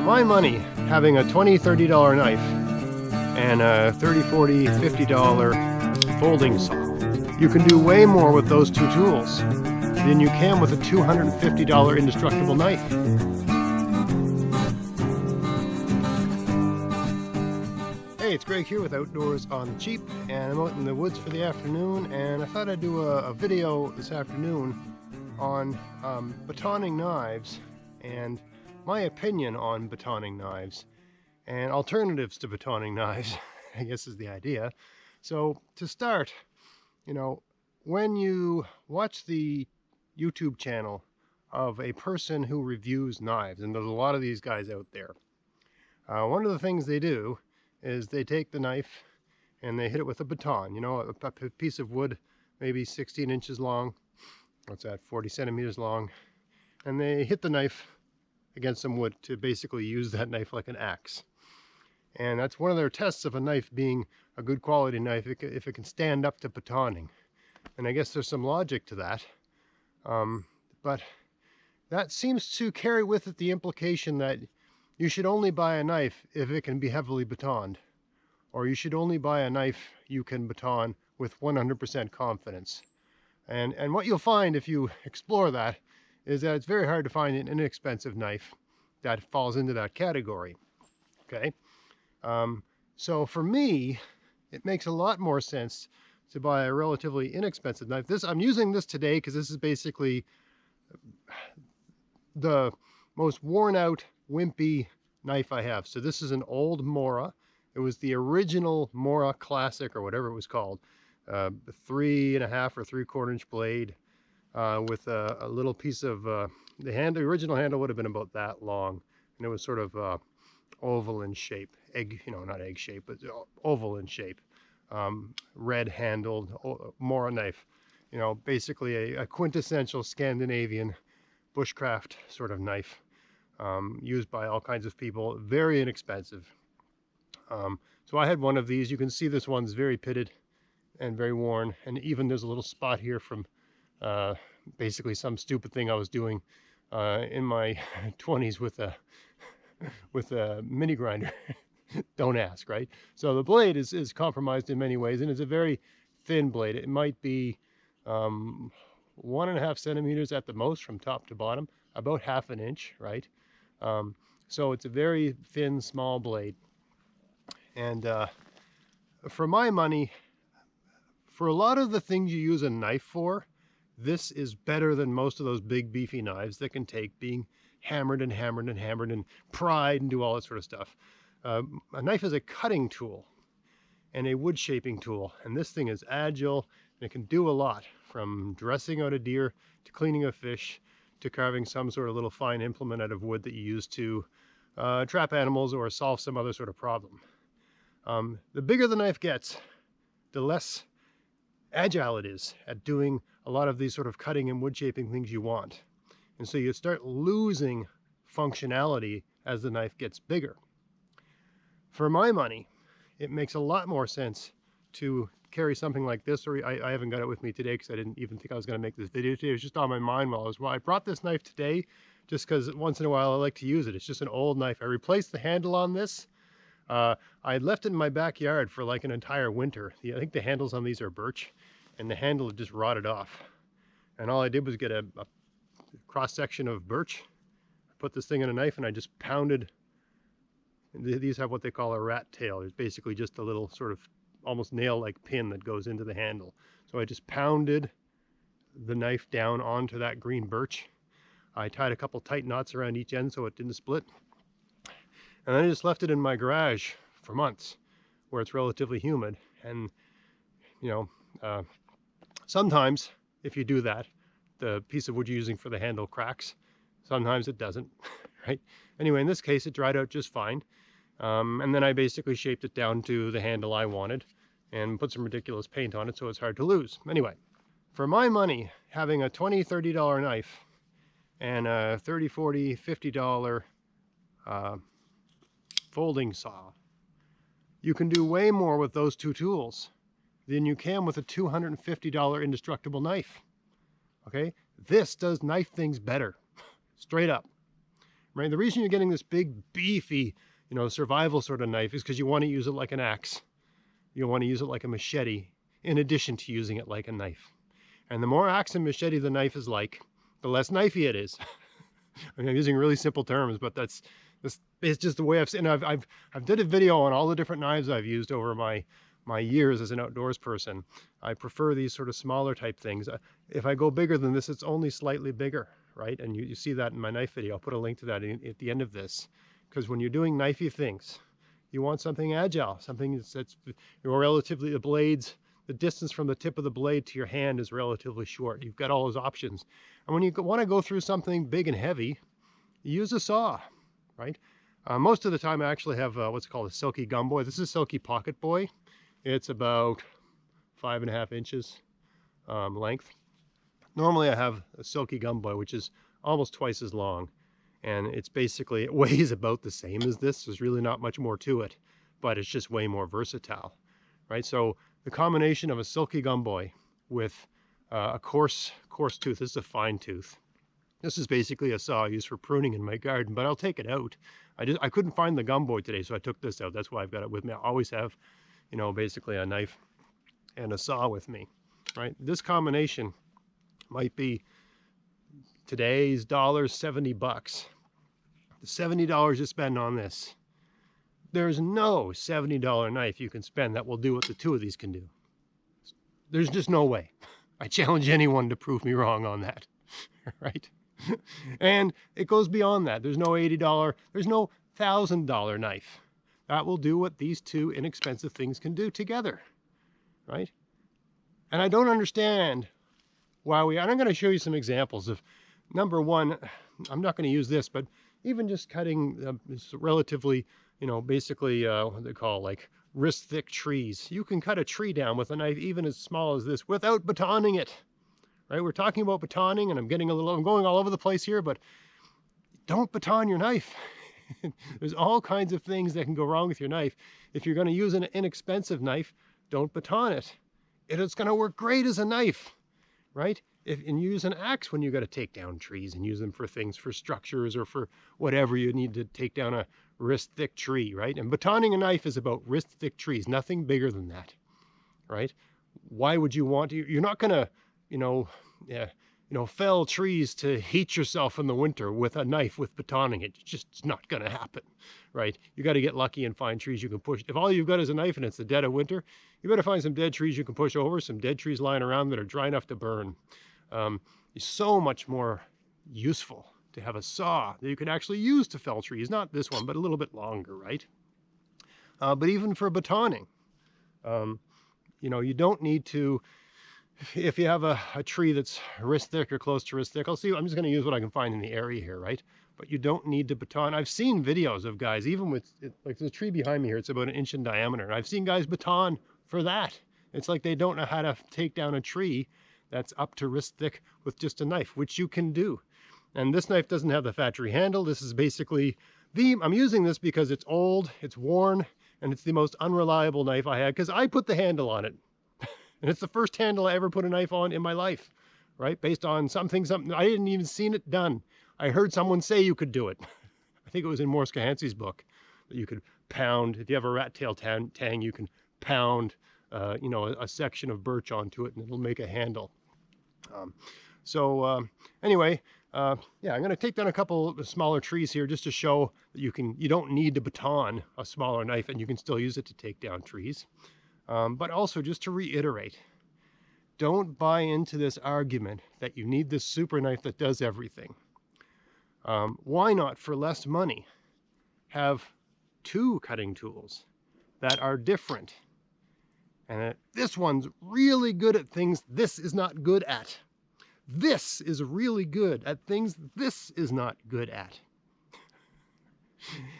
my money, having a $20, $30 knife and a $30, $40, $50 folding saw, you can do way more with those two tools than you can with a $250 indestructible knife. Hey, it's Greg here with Outdoors on the Cheap, and I'm out in the woods for the afternoon, and I thought I'd do a video this afternoon on batoning knives and my opinion on batoning knives and alternatives to batoning knives, I guess is the idea. So to start, you know, when you watch the YouTube channel of a person who reviews knives, and there's a lot of these guys out there, one of the things they do is they take the knife and they hit it with a baton, you know, a piece of wood, maybe 16 inches long, what's that, 40 centimeters long, and they hit the knife against some wood to basically use that knife like an axe. And that's one of their tests of a knife being a good quality knife, if it can stand up to batoning. And I guess there's some logic to that. But that seems to carry with it the implication that you should only buy a knife if it can be heavily batoned, or you should only buy a knife you can baton with 100% confidence. And what you'll find if you explore that is that it's very hard to find an inexpensive knife that falls into that category. Okay, so for me, it makes a lot more sense to buy a relatively inexpensive knife. I'm using this today because this is basically the most worn out, wimpy knife I have. So this is an old Mora. It was the original Mora Classic, or whatever it was called. 3.5 or 3/4 inch blade with a little piece of the original handle would have been about that long, and it was sort of oval in shape, not egg shape, but oval in shape, red handled Mora knife, you know, basically a quintessential Scandinavian bushcraft sort of knife, used by all kinds of people, very inexpensive. So I had one of these. You can see this one's very pitted and very worn, and even there's a little spot here from basically some stupid thing I was doing in my 20s with a mini grinder. Don't ask, right? So the blade is compromised in many ways, and it's a very thin blade. It might be 1.5 centimeters at the most from top to bottom, about 1/2 inch, right? So it's a very thin, small blade. And for my money, for a lot of the things you use a knife for, this is better than most of those big beefy knives that can take being hammered and hammered and hammered and pried and do all that sort of stuff. A knife is a cutting tool and a wood shaping tool, and this thing is agile and it can do a lot, from dressing out a deer to cleaning a fish to carving some sort of little fine implement out of wood that you use to trap animals or solve some other sort of problem. The bigger the knife gets, the less agile it is at doing a lot of these sort of cutting and wood shaping things you want. And so you start losing functionality as the knife gets bigger. For my money, it makes a lot more sense to carry something like this, or I haven't got it with me today because I didn't even think I was going to make this video today. It was just on my mind I brought this knife today just because once in a while I like to use it. It's just an old knife. I replaced the handle on this. I had left it in my backyard for like an entire winter. I think the handles on these are birch, and the handle had just rotted off. And all I did was get a cross section of birch, put this thing in a knife, and I just pounded. These have what they call a rat tail. It's basically just a little sort of almost nail-like pin that goes into the handle. So I just pounded the knife down onto that green birch. I tied a couple tight knots around each end so it didn't split. And then I just left it in my garage for months where it's relatively humid. And, you know, sometimes if you do that, the piece of wood you're using for the handle cracks. Sometimes it doesn't, right? Anyway, in this case, it dried out just fine. And then I basically shaped it down to the handle I wanted and put some ridiculous paint on it so it's hard to lose. Anyway, for my money, having a $20, $30 knife and a $30, $40, $50 folding saw, you can do way more with those two tools than you can with a $250 indestructible knife. Okay, this does knife things better, straight up. right? The reason you're getting this big, beefy, survival sort of knife is because you want to use it like an axe. You want to use it like a machete in addition to using it like a knife. And the more axe and machete the knife is like, the less knifey it is. I mean, I'm using really simple terms, but it's just the way I've seen. I've did a video on all the different knives I've used over my years as an outdoors person. I prefer these sort of smaller type things. If I go bigger than this, it's only slightly bigger, right? And you see that in my knife video. I'll put a link to that at the end of this, because when you're doing knifey things, you want something agile, something that's relatively, the distance from the tip of the blade to your hand is relatively short. You've got all those options. And when you want to go through something big and heavy, you use a saw, right? Most of the time I actually have what's called a silky gum boy. This is a silky pocket boy. It's about 5.5 inches length. Normally I have a silky gum boy, which is almost twice as long. And it's basically, it weighs about the same as this. There's really not much more to it, but it's just way more versatile, right? So the combination of a silky gum boy with a coarse tooth, this is a fine tooth. This is basically a saw used for pruning in my garden, but I'll take it out. I couldn't find the gum boy today, so I took this out. That's why I've got it with me. I always have, basically a knife and a saw with me, right? This combination might be today's dollars, $70. The $70 you spend on this, there's no $70 knife you can spend that will do what the two of these can do. There's just no way. I challenge anyone to prove me wrong on that, right? And it goes beyond that. There's no $80, there's no $1,000 knife that will do what these two inexpensive things can do together, right? And I don't understand why and I'm going to show you some examples of, number one, I'm not going to use this, but even just cutting relatively, basically what they call like wrist thick trees. You can cut a tree down with a knife even as small as this without batoning it, right? We're talking about batoning, and I'm going all over the place here, but don't baton your knife. There's all kinds of things that can go wrong with your knife. If you're going to use an inexpensive knife, don't baton it. It's going to work great as a knife, right? And use an axe when you got to take down trees and use them for things, for structures or for whatever you need to take down a wrist thick tree, right? And batoning a knife is about wrist thick trees, nothing bigger than that, right? Why would you want to? You're not going to, fell trees to heat yourself in the winter with a knife with batoning it. It's just not going to happen, right? You got to get lucky and find trees you can push. If all you've got is a knife and it's the dead of winter, you better find some dead trees you can push over, some dead trees lying around that are dry enough to burn. It's so much more useful to have a saw that you can actually use to fell trees. Not this one, but a little bit longer, right? But even for batoning, you don't need to, if you have a tree that's wrist thick or close to wrist thick, I'm just going to use what I can find in the area here, right? But you don't need to baton. I've seen videos of guys, even with, like the tree behind me here, it's about 1 inch in diameter. And I've seen guys baton for that. It's like they don't know how to take down a tree that's up to wrist thick with just a knife, which you can do. And this knife doesn't have the factory handle. This is basically I'm using this because it's old, it's worn, and it's the most unreliable knife I had because I put the handle on it. And it's the first handle I ever put a knife on in my life, right? Based on something, I didn't even seen it done. I heard someone say you could do it. I think it was in Morse Kahansi's book that you could pound. If you have a rat tail tang, you can pound, a section of birch onto it and it'll make a handle. Anyway, I'm going to take down a couple of smaller trees here just to show that you don't need to baton a smaller knife and you can still use it to take down trees. But also just to reiterate, don't buy into this argument that you need this super knife that does everything. Why not, for less money, have 2 cutting tools that are different? And this one's really good at things this is not good at. This is really good at things this is not good at.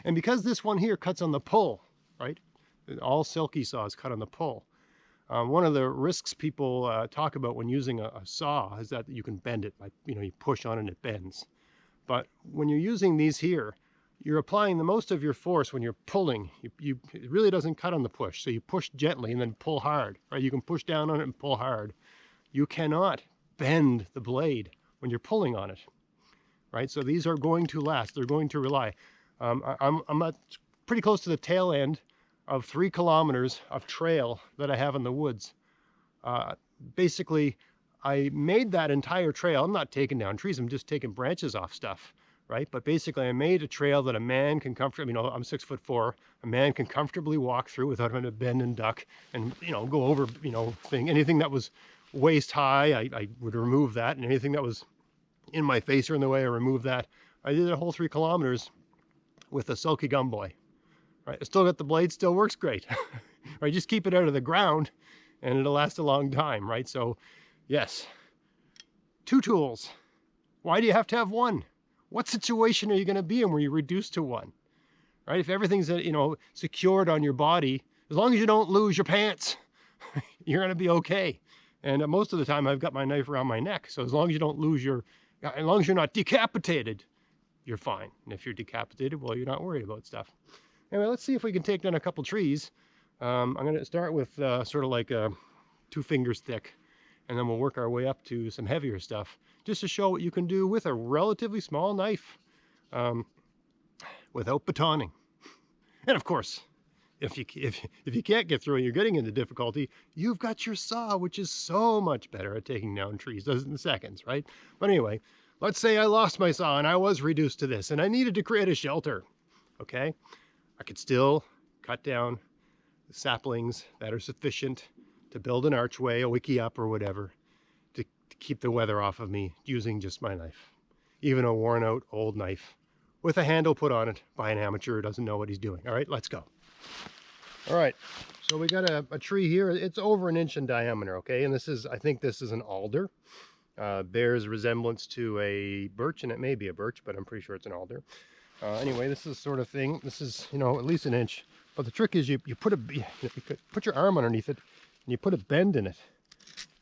And because this one here cuts on the pull, right? All silky saws cut on the pull. One of the risks people talk about when using a saw is that you can bend it. You push on it and it bends. But when you're using these here, you're applying the most of your force when you're pulling. It really doesn't cut on the push. So you push gently and then pull hard, right? You can push down on it and pull hard. You cannot bend the blade when you're pulling on it, right? So these are going to last. They're going to rely. I'm at pretty close to the tail end of 3 kilometers of trail that I have in the woods. Basically, I made that entire trail. I'm not taking down trees. I'm just taking branches off stuff, right? But basically, I made a trail that a man can comfortably, I'm 6'4", a man can comfortably walk through without having to bend and duck and, go over, anything that was waist high, I would remove that, and anything that was in my face or in the way, I removed that. I did a whole 3 kilometers with a silky gum boy, right? I still got the blade, still works great, right? Just keep it out of the ground and it'll last a long time, right? So yes, 2 tools. Why do you have to have one? What situation are you going to be in where you're reduced to one, right? If everything's, secured on your body, as long as you don't lose your pants, you're going to be okay. And most of the time I've got my knife around my neck. So as long as you don't lose as long as you're not decapitated, you're fine. And if you're decapitated, well, you're not worried about stuff. Anyway, let's see if we can take down a couple trees. I'm going to start with sort of like 2 fingers thick, and then we'll work our way up to some heavier stuff, just to show what you can do with a relatively small knife without batoning. And of course, if you can't get through and you're getting into difficulty, you've got your saw, which is so much better at taking down trees, does it in seconds, right? But anyway, let's say I lost my saw and I was reduced to this and I needed to create a shelter, okay? I could still cut down the saplings that are sufficient to build an archway, a wiki up or whatever, to keep the weather off of me using just my knife. Even a worn out old knife with a handle put on it by an amateur who doesn't know what he's doing. All right, let's go. All right, so we got a tree here. It's over 1 inch in diameter, okay? And I think this is an alder. Bears resemblance to a birch, and it may be a birch, but I'm pretty sure it's an alder. Anyway, this is the sort of thing. This is, at least 1 inch. But the trick is you put your arm underneath it, and you put a bend in it,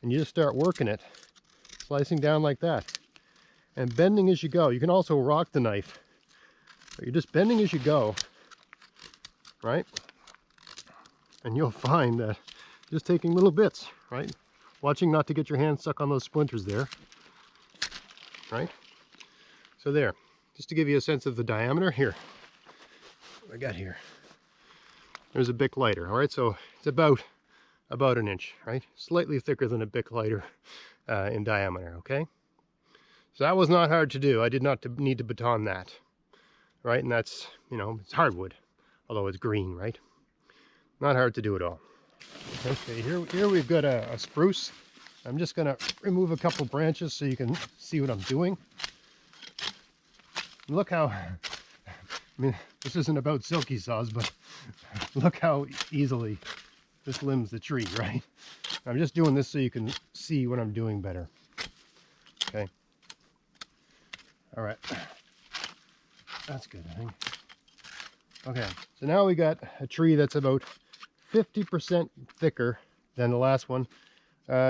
and you just start working it, slicing down like that, and bending as you go. You can also rock the knife, but you're just bending as you go, right? And you'll find that just taking little bits, right? Watching not to get your hand stuck on those splinters there, right? So there, just to give you a sense of the diameter, here, what I got here. There's a Bic lighter, all right? So it's about 1 inch, right? Slightly thicker than a Bic lighter in diameter, okay? So that was not hard to do. I did not need to baton that, right? And that's, it's hardwood, although it's green, right? Not hard to do at all. Okay, here we've got a spruce. I'm just gonna remove a couple branches so you can see what I'm doing. Look how, this isn't about silky saws, but look how easily this limbs the tree, right? I'm just doing this so you can see what I'm doing better. Okay. All right. That's good, I think. Okay, so now we got a tree that's about 50% thicker than the last one.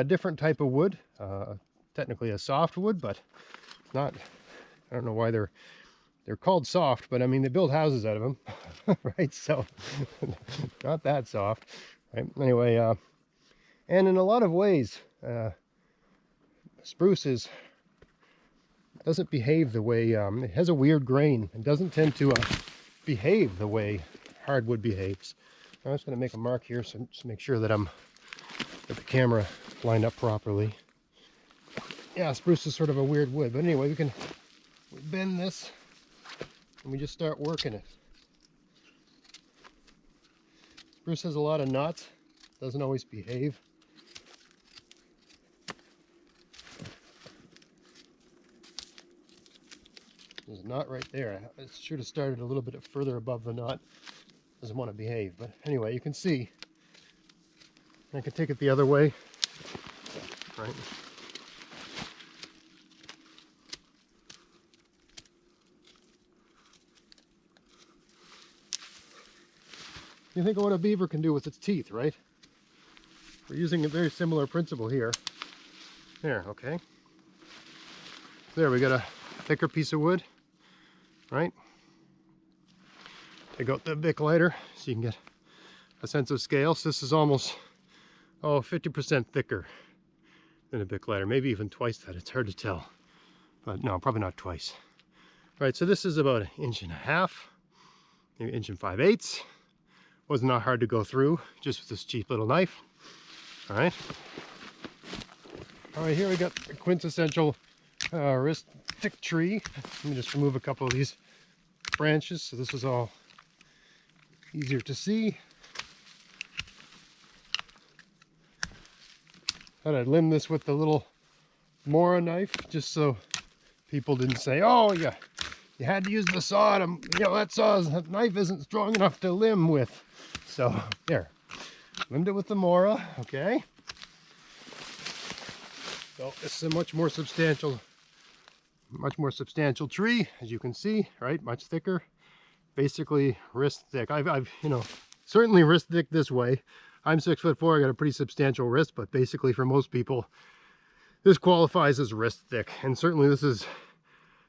Different type of wood, technically a soft wood, but it's not. I don't know why they're called soft, but I mean they build houses out of them, right? So not that soft, right? Anyway, and in a lot of ways, spruce doesn't behave the way it has a weird grain. It doesn't tend to behave the way hardwood behaves. I'm just going to make a mark here so just make sure that I'm got the camera lined up properly. Yeah, spruce is sort of a weird wood, but anyway, we bend this and we just start working it. Spruce has a lot of knots, doesn't always behave. There's a knot right there. I should have started a little bit further above the knot. Doesn't want to behave, but anyway, you can see. I can take it the other way, right? You think of what a beaver can do with its teeth, right? We're using a very similar principle here. There, okay. There, we got a thicker piece of wood, right? Take out the Bic lighter so you can get a sense of scale. So this is almost 50% thicker than a Bic lighter, maybe even twice that. It's hard to tell, but no, probably not twice. right, so this is about 1.5 inches, maybe 1 5/8 inches. Was not hard to go through, just with this cheap little knife. All right. All right, here we got the quintessential wrist thick tree. Let me just remove a couple of these branches so this is all easier to see. Thought I'd limb this with the little Mora knife just so people didn't say, oh yeah, you had to use the saw. That knife isn't strong enough to limb with. So there, limbed it with the Mora. Okay. So this is a much more substantial tree, as you can see, right? Much thicker, basically wrist thick. I've certainly wrist thick this way. I'm 6'4". I got a pretty substantial wrist, but basically for most people, this qualifies as wrist thick. And certainly this is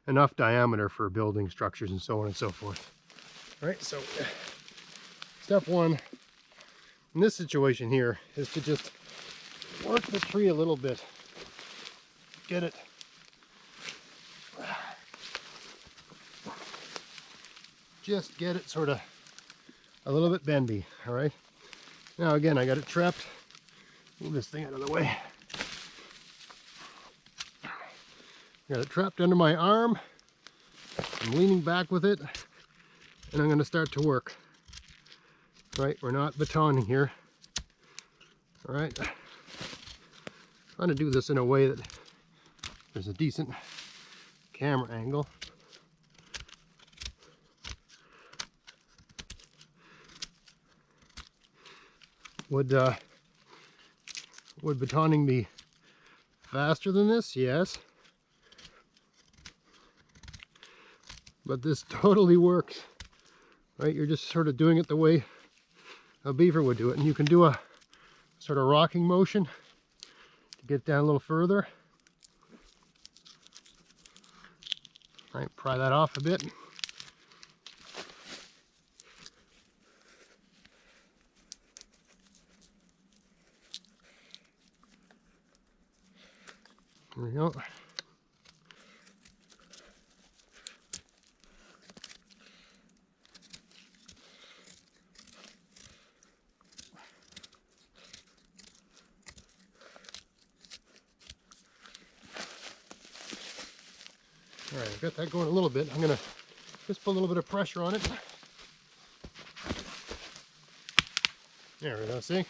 enough diameter for building structures and so on and so forth. All right, so step one in this situation here is to just work the tree a little bit. Get it sort of a little bit bendy. All right, now again, I got it trapped. Move this thing out of the way. Got it trapped under my arm. I'm leaning back with it, and I'm going to start to work. Right, we're not batoning here. All right, trying to do this in a way that there's a decent camera angle. Would batoning be faster than this? Yes. But this totally works, right? You're just sort of doing it the way a beaver would do it. And you can do a sort of rocking motion to get down a little further. All right, pry that off a bit. There we go. All right, I've got that going a little bit. I'm gonna just put a little bit of pressure on it. There we go, see? Here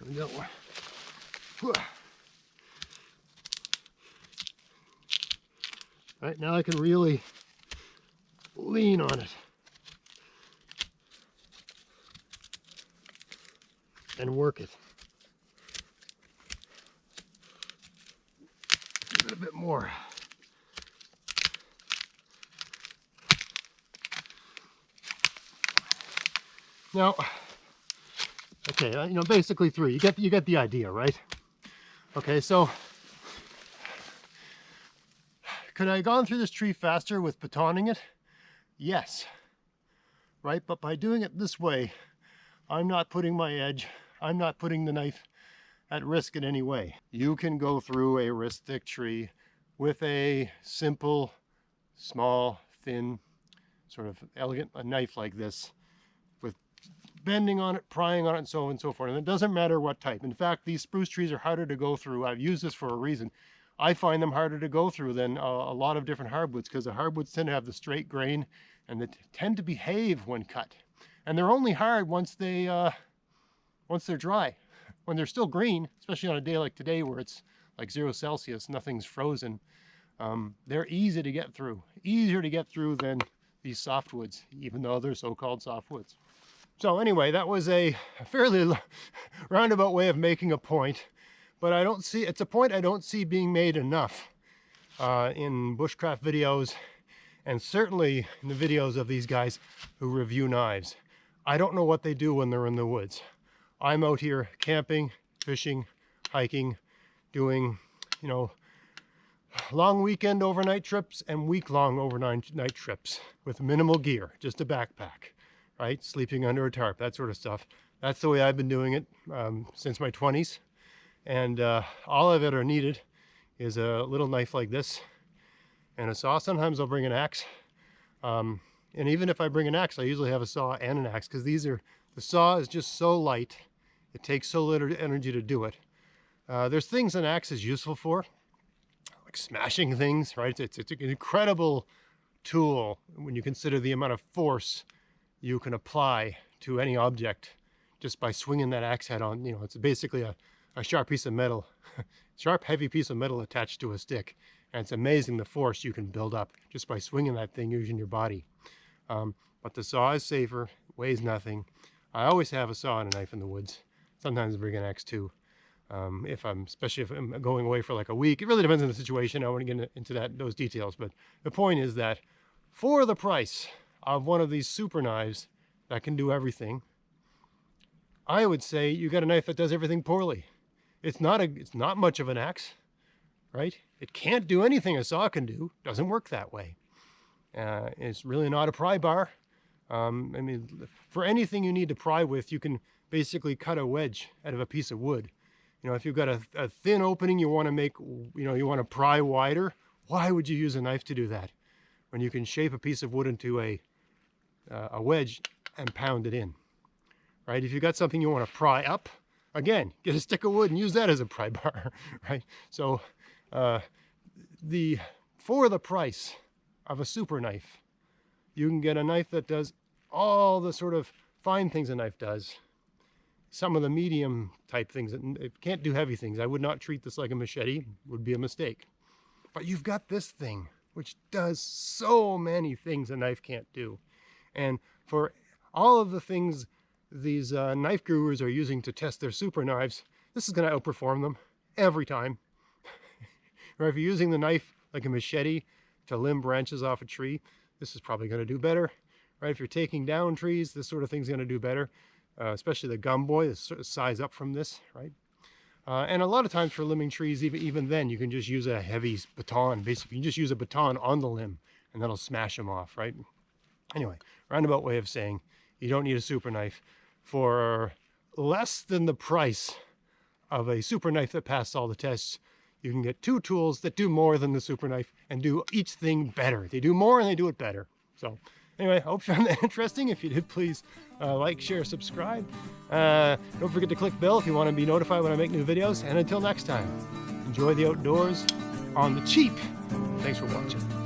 we go. Right, now I can really lean on it and work it. Give it a bit more. Now, okay, basically three. You get the idea, right? Okay, so could I have gone through this tree faster with batoning it? Yes, right? But by doing it this way, I'm not putting my edge, I'm not putting the knife at risk in any way. You can go through a wrist thick tree with a simple, small, thin, sort of elegant knife like this, with bending on it, prying on it, and so on and so forth. And it doesn't matter what type. In fact, these spruce trees are harder to go through. I've used this for a reason. I find them harder to go through than a lot of different hardwoods, because the hardwoods tend to have the straight grain and they tend to behave when cut. And they're only hard once they're dry. When they're still green, especially on a day like today where it's like 0 Celsius, nothing's frozen, they're easy to get through. Easier to get through than these softwoods, even though they're so-called softwoods. So anyway, that was a fairly roundabout way of making a point, but it's a point I don't see being made enough in bushcraft videos, and certainly in the videos of these guys who review knives. I don't know what they do when they're in the woods. I'm out here camping, fishing, hiking, doing, long weekend overnight trips and week-long overnight trips with minimal gear, just a backpack, right? Sleeping under a tarp, that sort of stuff. That's the way I've been doing it since my 20s. And all of it are needed is a little knife like this and a saw. Sometimes I'll bring an axe. And even if I bring an axe, I usually have a saw and an axe, because the saw is just so light. It takes so little energy to do it. There's things an axe is useful for, like smashing things, right? It's an incredible tool when you consider the amount of force you can apply to any object just by swinging that axe head on. You know, it's basically a sharp piece of metal, sharp, heavy piece of metal attached to a stick. And it's amazing the force you can build up just by swinging that thing using your body. But the saw is safer, weighs nothing. I always have a saw and a knife in the woods. Sometimes I bring an axe too. Especially if I'm going away for like a week. It really depends on the situation. I want to get into those details. But the point is that for the price of one of these super knives that can do everything, I would say you got a knife that does everything poorly. It's not much of an axe, right? It can't do anything a saw can do. Doesn't work that way. It's really not a pry bar. I mean, for anything you need to pry with, you can basically cut a wedge out of a piece of wood. You know, if you've got a thin opening you want to make, you want to pry wider, why would you use a knife to do that when you can shape a piece of wood into a wedge and pound it in, right? If you've got something you want to pry up, again, get a stick of wood and use that as a pry bar, right? So for the price of a super knife, you can get a knife that does all the sort of fine things a knife does. Some of the medium type things, it can't do heavy things. I would not treat this like a machete, it would be a mistake. But you've got this thing, which does so many things a knife can't do. And for all of the things these knife gurus are using to test their super knives, this is going to outperform them every time. Or if you're using the knife like a machete to limb branches off a tree, this is probably going to do better. Right? If you're taking down trees, this sort of thing's going to do better. Especially the gum boy, the sort of size up from this, right? And a lot of times for limbing trees, even then, you can just use a heavy baton. Basically, you can just use a baton on the limb, and that'll smash them off, right? Anyway, roundabout way of saying you don't need a super knife. For less than the price of a super knife that passed all the tests, you can get two tools that do more than the super knife and do each thing better. They do more and they do it better. So anyway, I hope you found that interesting. If you did, please like, share, subscribe. Don't forget to click bell if you want to be notified when I make new videos. And until next time, enjoy the outdoors on the cheap. Thanks for watching.